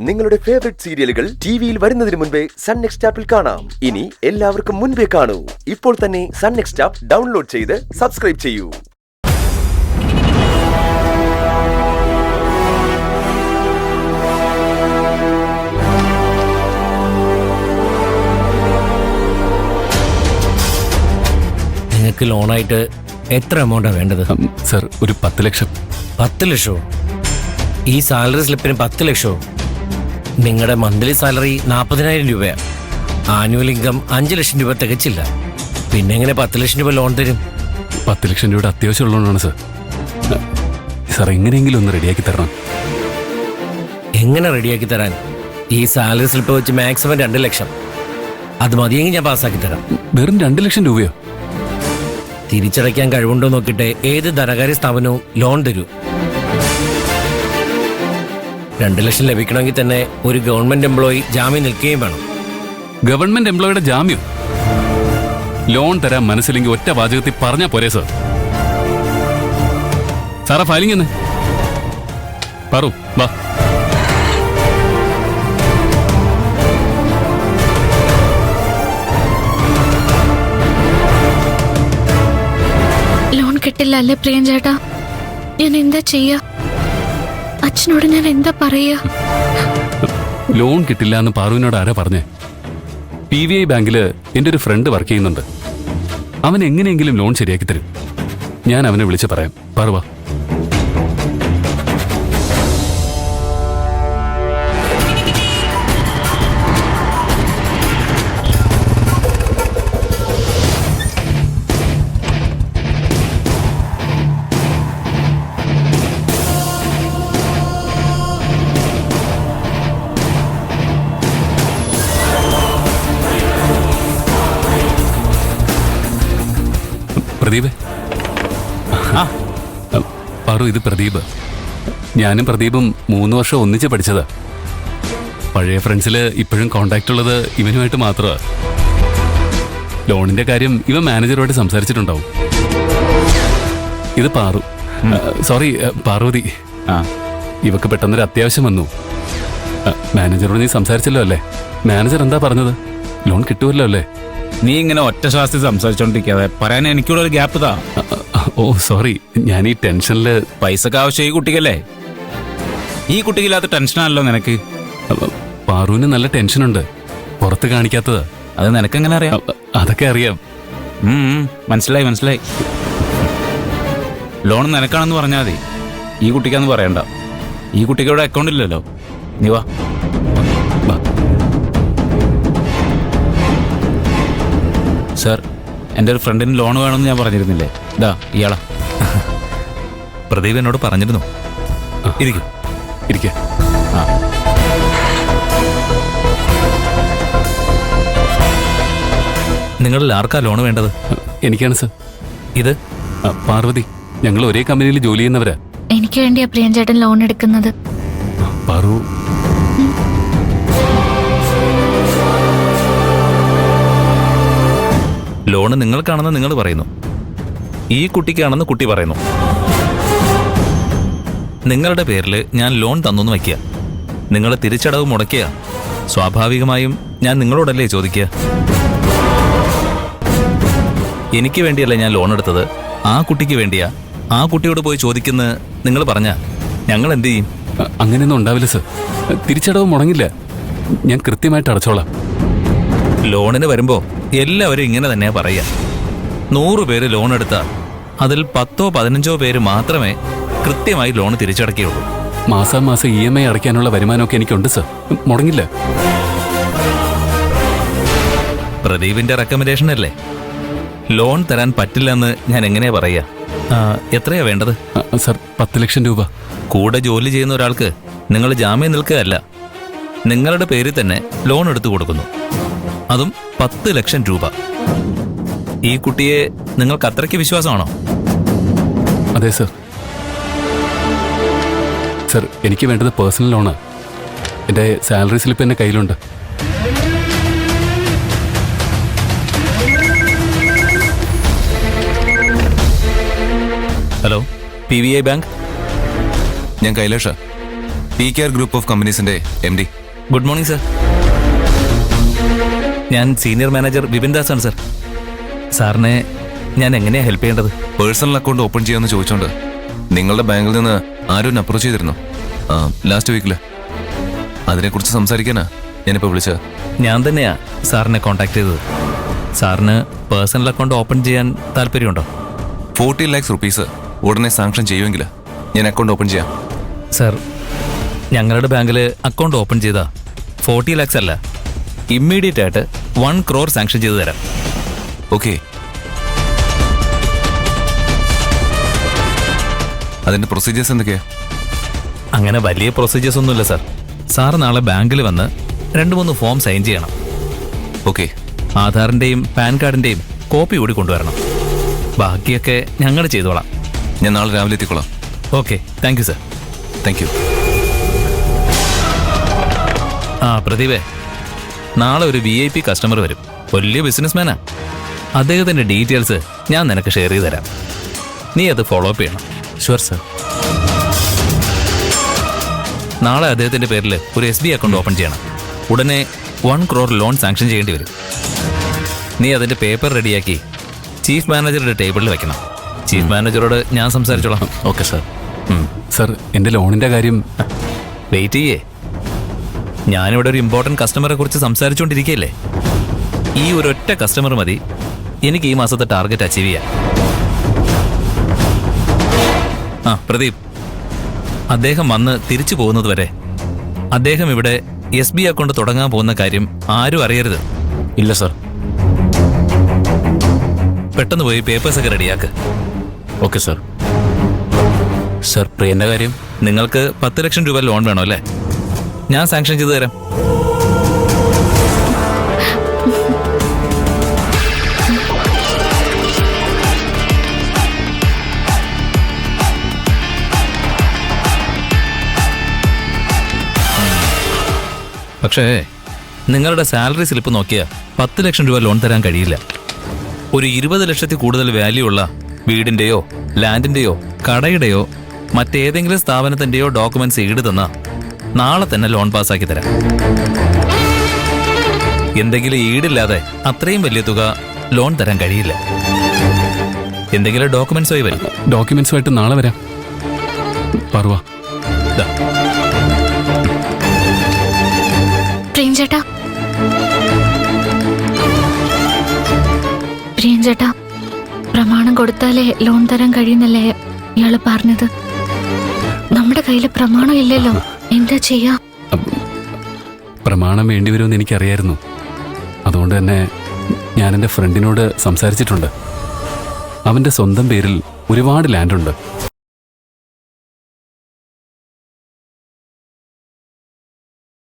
നിങ്ങളുടെ ഫേവറേറ്റ് സീരിയലുകൾ ടിവിയിൽ വരുന്നതിന് മുൻപേ സൺ നെക്സ്റ്റ് ആപ്പിൽ കാണാം. ഇനി എല്ലാവർക്കും മുൻപേ കാണൂ. ഇപ്പോൾ തന്നെ സൺ നെക്സ്റ്റ് ആപ്പ് ഡൗൺലോഡ് ചെയ്ത് സബ്സ്ക്രൈബ് ചെയ്യൂ. നിങ്ങൾക്ക് ലോണായിട്ട് എത്ര എമൗണ്ടാണ് വേണ്ടത്? സർ, ഒരു 10 ലക്ഷം. 10 ലക്ഷമോ? ഈ സാലറി സ്ലിപ്പിന് 10 ലക്ഷമോ? നിങ്ങളുടെ മന്ത്ലി സാലറി 40,000 രൂപയാണ്. ആനുവൽ ഇൻകം 5 ലക്ഷം രൂപ തികച്ചില്ല. പിന്നെ എങ്ങനെ 10 ലക്ഷം രൂപ ലോൺ തരും? 10 ലക്ഷം രൂപയുടെ അത്യാവശ്യമുള്ളതാണ് സർ. സാർ, എങ്ങനെയെങ്കിലും ഒന്ന് റെഡിയാക്കി തരണം. എങ്ങനെ റെഡിയാക്കി തരാൻ? ഈ സാലറി സ്ലിപ്പ് വെച്ച് മാക്സിമം 2 ലക്ഷം. അത് മതിയെങ്കിൽ ഞാൻ പാസ്സാക്കി തരാം. വെറും 2 ലക്ഷം രൂപയോ? തിരിച്ചടയ്ക്കാൻ കഴിവുണ്ടോ നോക്കിയിട്ട് ഏത് ധനകാര്യ സ്ഥാപനവും ലോൺ തരൂ. 2 ലക്ഷം ലഭിക്കണമെങ്കിൽ തന്നെ ഒരു ഗവൺമെന്റ് എംപ്ലോയി ജാമ്യം നിൽക്കുകയും വേണം. ഗവൺമെന്റ് എംപ്ലോയിയുടെ ജാമ്യം? ലോൺ തരാൻ മനസ്സിലെങ്കിൽ ഒറ്റ വാചകത്തിൽ പറഞ്ഞാൽ പോരെ സർ. സാറാ ഫയലിംഗ് എന്ന് പറു വാ. ലോൺ കിട്ടില്ല അല്ലേ പ്രിയൻ ചേട്ടാ? ഞാൻ എന്താ ചെയ്യാ? അച്ഛനോട് ഞാൻ എന്താ പറയാ? ലോൺ കിട്ടില്ല എന്ന് പാറുവിനോട് ആരാ പറഞ്ഞേ? PVI ബാങ്കില് എൻ്റെ ഒരു ഫ്രണ്ട് വർക്ക് ചെയ്യുന്നുണ്ട്. അവൻ എങ്ങനെയെങ്കിലും ലോൺ ശരിയാക്കി തരും. ഞാൻ അവനെ വിളിച്ച് പറയാം. പാറുവാ. പ്രദീപ്. പാറു, ഇത് പ്രദീപ്. ഞാനും പ്രദീപും 3 വർഷം ഒന്നിച്ച് പഠിച്ചതാ. പഴയ ഫ്രണ്ട്സില് ഇപ്പോഴും കോണ്ടാക്ട് ഉള്ളത് ഇവനുമായിട്ട് മാത്രമാണ്. ലോണിന്റെ കാര്യം ഇവൻ മാനേജറുമായിട്ട് സംസാരിച്ചിട്ടുണ്ടാവും. ഇത് പാറു. സോറി, പാർവതി. ഇവക്ക് പെട്ടെന്നൊരു അത്യാവശ്യം വന്നു. മാനേജറോട് നീ സംസാരിച്ചല്ലോ അല്ലേ? മാനേജർ എന്താ പറഞ്ഞത്? ലോൺ കിട്ടുമല്ലോ അല്ലേ? നീ ഇങ്ങനെ ഒറ്റ ശ്വാസത്തിൽ സംസാരിച്ചോണ്ടിരിക്കാതെ പറയാൻ എനിക്കൂടെ ഒരു ഗ്യാപ്പ് താ. ഓ സോറി, ഞാൻ ഈ ടെൻഷനില്. പൈസക്ക് ആവശ്യം ഈ കുട്ടിക്കല്ലേ? ഈ കുട്ടിക്കില്ലാത്ത ടെൻഷനാണല്ലോ നിനക്ക്. പാറുവിന് നല്ല ടെൻഷനുണ്ട്, പുറത്ത് കാണിക്കാത്തത്. അത് നിനക്കെങ്ങനെ അറിയാം? അതൊക്കെ അറിയാം. മനസ്സിലായി മനസ്സിലായി. ലോൺ നിനക്കാണെന്ന് പറഞ്ഞാൽ മതി, ഈ കുട്ടിക്കാന്ന് പറയണ്ട. ഈ കുട്ടിക്ക് ഇവിടെ അക്കൗണ്ട് ഇല്ലല്ലോ. നീ വാ. സാർ, എൻ്റെ ഒരു ഫ്രണ്ടിന് ലോൺ വേണമെന്ന് ഞാൻ പറഞ്ഞിരുന്നില്ലേ? ഇതാ ഇയാളാ. പ്രദീപ് എന്നോട് പറഞ്ഞിരുന്നു. ഇരിക്കും. നിങ്ങളിൽ ആർക്കാ ലോൺ വേണ്ടത്? എനിക്കാണ് സർ. ഇത് പാർവതി. ഞങ്ങൾ ഒരേ കമ്പനിയിൽ ജോലി ചെയ്യുന്നവരാ. എനിക്ക് വേണ്ടിയാ പ്രിയൻ ചേട്ടൻ ലോൺ എടുക്കുന്നത്. പാറു, ലോണ് നിങ്ങൾക്കാണെന്ന് നിങ്ങൾ പറയുന്നു, ഈ കുട്ടിക്കാണെന്ന് കുട്ടി പറയുന്നു. നിങ്ങളുടെ പേരിൽ ഞാൻ ലോൺ തന്നു വയ്ക്കുക. നിങ്ങൾ തിരിച്ചടവ് മുടക്കുക. സ്വാഭാവികമായും ഞാൻ നിങ്ങളോടല്ലേ ചോദിക്കുക. എനിക്ക് വേണ്ടിയല്ല ഞാൻ ലോൺ എടുത്തത്, ആ കുട്ടിക്ക് വേണ്ടിയാ. ആ കുട്ടിയോട് പോയി ചോദിക്കുന്ന നിങ്ങൾ പറഞ്ഞ ഞങ്ങൾ എന്ത് ചെയ്യും? അങ്ങനെയൊന്നും ഉണ്ടാവില്ല സർ. തിരിച്ചടവ് മുടങ്ങില്ല. ഞാൻ കൃത്യമായിട്ട് അടച്ചോളാം. ലോണിന് വരുമ്പോ എല്ലാവരും ഇങ്ങനെ തന്നെയാ പറയുക. 100 പേര് ലോൺ എടുത്താൽ അതിൽ 10ഓ 15ഓ പേര് മാത്രമേ കൃത്യമായി ലോൺ തിരിച്ചടക്കുകയുള്ളൂ. മാസം EMI അടയ്ക്കാനുള്ള വരുമാനമൊക്കെ എനിക്കുണ്ട് സർ. മുടങ്ങില്ല. പ്രദീപിന്റെ റെക്കമെൻഡേഷൻ അല്ലേ? ലോൺ തരാൻ പറ്റില്ലെന്ന് ഞാൻ എങ്ങനെയാ പറയുക? എത്രയാ വേണ്ടത്? സർ, 10 ലക്ഷം രൂപ. കൂടെ ജോലി ചെയ്യുന്ന ഒരാൾക്ക് നിങ്ങൾ ജാമ്യം നിൽക്കുകയല്ല, നിങ്ങളുടെ പേരിൽ തന്നെ ലോൺ എടുത്തു കൊടുക്കുന്നു. അതും 10 ലക്ഷം രൂപ. ഈ കുട്ടിയെ നിങ്ങൾക്ക് അത്രയ്ക്ക് വിശ്വാസമാണോ? അതെ സർ. സർ, എനിക്ക് വേണ്ടത് പേഴ്സണൽ ലോണാണ്. എൻ്റെ സാലറി സ്ലിപ്പ് എൻ്റെ കയ്യിലുണ്ട്. Hello, PVI bank. ഞാൻ കൈലാഷ. PKR ഗ്രൂപ്പ് ഓഫ് കമ്പനീസിന്റെ MD. Good morning sir. ഞാൻ സീനിയർ മാനേജർ വിപിൻ ദാസ് ആണ് സർ. സാറിനെ ഞാൻ എങ്ങനെയാ ഹെൽപ്പ് ചെയ്യേണ്ടത്? പേഴ്സണൽ അക്കൗണ്ട് ഓപ്പൺ ചെയ്യാമെന്ന് ചോദിച്ചോണ്ട് നിങ്ങളുടെ ബാങ്കിൽ നിന്ന് ആരും അപ്രോച്ച് ചെയ്തിരുന്നു ലാസ്റ്റ് വീക്കില്. അതിനെക്കുറിച്ച് സംസാരിക്കാനാ ഞാനിപ്പോൾ വിളിച്ചത്. ഞാൻ തന്നെയാ സാറിനെ കോൺടാക്ട് ചെയ്തത്. സാറിന് പേഴ്സണൽ അക്കൗണ്ട് ഓപ്പൺ ചെയ്യാൻ താല്പര്യമുണ്ടോ? 40 lakhs rupees ഉടനെ സാങ്ഷൻ ചെയ്യുമെങ്കിൽ ഞാൻ അക്കൗണ്ട് ഓപ്പൺ ചെയ്യാം. സർ, ഞങ്ങളുടെ ബാങ്കിൽ അക്കൗണ്ട് ഓപ്പൺ ചെയ്താ 40 lakhs അല്ല, ഇമ്മീഡിയറ്റ് ആയിട്ട് 1 crore സാങ്ഷൻ ചെയ്തു തരാം. ഓക്കെ. അതിന്റെ പ്രൊസീജിയേഴ്സ് എന്തൊക്കെയാ? അങ്ങനെ വലിയ പ്രൊസീജിയേഴ്സ് ഒന്നുമില്ല സർ. സാർ നാളെ ബാങ്കിൽ വന്ന് 2-3 ഫോം സൈൻ ചെയ്യണം. ഓക്കെ. ആധാറിന്റെയും പാൻ കാർഡിന്റെയും കോപ്പി കൂടി കൊണ്ടുവരണം. ബാക്കിയൊക്കെ ഞങ്ങൾ ചെയ്തോളാം. ഞാൻ നാളെ രാവിലെ എത്തിക്കോളാം. Okay, thank you sir. Thank you. പ്രദീപേ, നാളെ ഒരു VIP കസ്റ്റമർ വരും. വലിയ ബിസിനസ്മാനാ. അദ്ദേഹത്തിന്റെ ഡീറ്റെയിൽസ് ഞാൻ നിനക്ക് ഷെയർ ചെയ്ത് തരാം. നീ അത് ഫോളോ അപ്പ് ചെയ്യണം. Sure sir. നാളെ അദ്ദേഹത്തിന്റെ പേരിൽ ഒരു SB അക്കൗണ്ട് ഓപ്പൺ ചെയ്യണം. ഉടനെ 1 crore ലോൺ സാങ്ഷൻ ചെയ്യേണ്ടി വരും. നീ അതിന്റെ പേപ്പർ റെഡിയാക്കി ചീഫ് മാനേജറുടെ ടേബിളിൽ വെക്കണം. ചീഫ് മാനേജറോട് ഞാൻ സംസാരിച്ചോളാം. Okay sir. സർ, എൻ്റെ ലോണിൻ്റെ കാര്യം വെയിറ്റ് ചെയ്യേ. ഞാനിവിടെ ഒരു ഇമ്പോർട്ടൻറ്റ് കസ്റ്റമറെ കുറിച്ച് സംസാരിച്ചുകൊണ്ടിരിക്കുകയല്ലേ. ഈ ഒരൊറ്റ കസ്റ്റമർ മതി എനിക്ക് ഈ മാസത്തെ ടാർഗറ്റ് അച്ചീവ് ചെയ്യാൻ. പ്രദീപ്, അദ്ദേഹം വന്ന് തിരിച്ചു പോകുന്നത് വരെ അദ്ദേഹം ഇവിടെ SB അക്കൗണ്ട് തുടങ്ങാൻ പോകുന്ന കാര്യം ആരും അറിയരുത്. ഇല്ല സർ. പെട്ടെന്ന് പോയി പേപ്പേഴ്സൊക്കെ റെഡിയാക്ക്. Okay sir. സർ, പ്രിയൻ്റെ കാര്യം? നിങ്ങൾക്ക് 10 ലക്ഷം രൂപ ലോൺ വേണോ അല്ലേ? ഞാൻ സാങ്ഷൻ ചെയ്തു തരാം. പക്ഷേ നിങ്ങളുടെ സാലറി സ്ലിപ്പ് നോക്കിയാൽ 10 ലക്ഷം രൂപ ലോൺ തരാൻ കഴിയില്ല. ഒരു 20 ലക്ഷത്തിൽ കൂടുതൽ വാല്യൂ ഉള്ള വീടിന്റെയോ ലാൻഡിന്റെയോ കടയുടെയോ മറ്റേതെങ്കിലും സ്ഥാപനത്തിന്റെയോ ഡോക്യുമെന്റ്സ് ഈട് തന്നാ നാളെ തന്നെ ലോൺ പാസ്സാക്കി തരാം. എന്തെങ്കിലും ഈടില്ലാതെ അത്രയും വലിയ തുക ലോൺ തരാൻ കഴിയില്ല. എന്തെങ്കിലും ഡോക്യുമെന്റ്സുമായി വരും. ഡോക്യുമെന്റ്സുമായിട്ട് നാളെ വരാം. പറവാ. പ്രിയൻചേട്ടാ, പ്രിയൻചേട്ടാ, പ്രമാണം കൊടുത്താലേ ലോൺ തരാൻ കഴിയുന്നല്ലേ ഇയാള് പറഞ്ഞത്? നമ്മുടെ കയ്യില് പ്രമാണം ഇല്ലല്ലോ, എന്താ ചെയ്യാ? പ്രമാണം വേണ്ടിവരുമെന്ന് എനിക്കറിയായിരുന്നു. അതുകൊണ്ട് തന്നെ ഞാൻ എൻ്റെ ഫ്രണ്ടിനോട് സംസാരിച്ചിട്ടുണ്ട്. അവൻ്റെ സ്വന്തം പേരിൽ ഒരുപാട് ലാൻഡുണ്ട്.